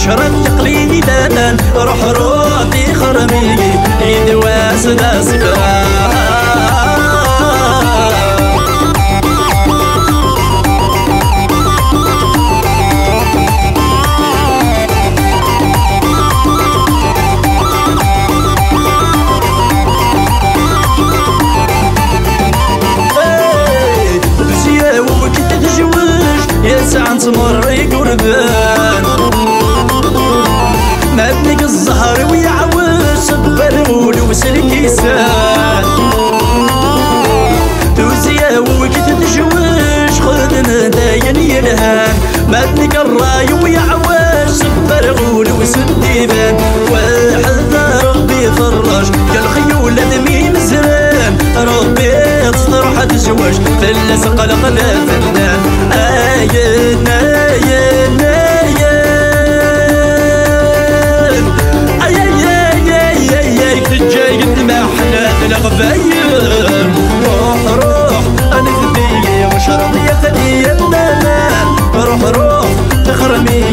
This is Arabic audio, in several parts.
شرب تقليدي دانا روح روحي خرمي يدواس دا سكران ساعة تمري قربان مبنيك الزهر ويعوش بالغول وسلكيسان توزيا وكت تجوش خذنا داين يلهان مبنيك الراي ويعوش بالغول وسديبان والحذا ربي فرج كالخيول دمي مزران ربي تصطرح تزوج فلس قلق لا فنان آين آين آين تجاي المحنة الغفاير روح روح أنا ثدي وشرب يقلي النمان روح روح تخرمي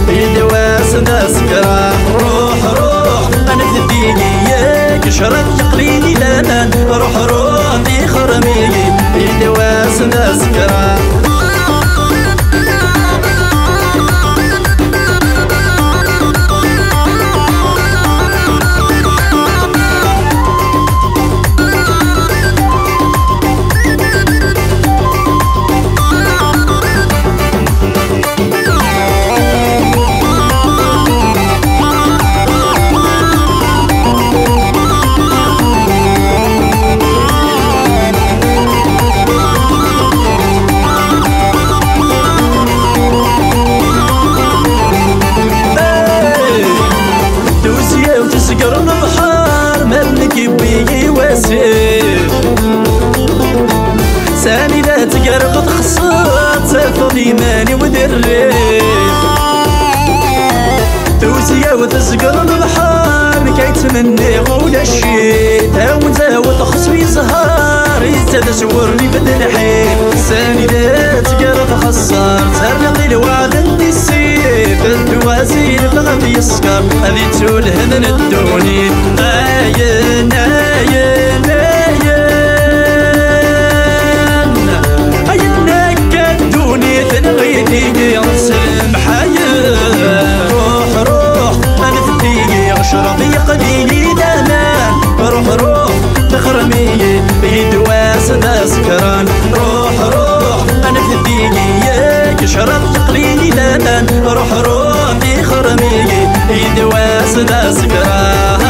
يدواس دا سكران روح روح أنا ثدي ياك شرب تقليدي لمان روح روح تخرمي يدواس دا سكران قرن بحار مبنك بيجي واسير ساني لا تقرب تخصات سافضي ماني ودريت توزيا وتسقرن بحار كي تمني غول الشيت هاون زاوت خصوي زهار يزاد شورني بدل حيل ساني لا تقرب خصار سرنقي الوعد انتي السيف الدوازين بغض يسكر هذي تولهن الدوني آين آين آين نكدوني تنغيني يرسل محايل روح روح أنا ثدي أشرب يقليلي دامان روح روح تخرمي يدواس دا سكران روح روح أنا ثدي ياك شرب تقليدي دامان روح روح تخرمي يدواس دا سكران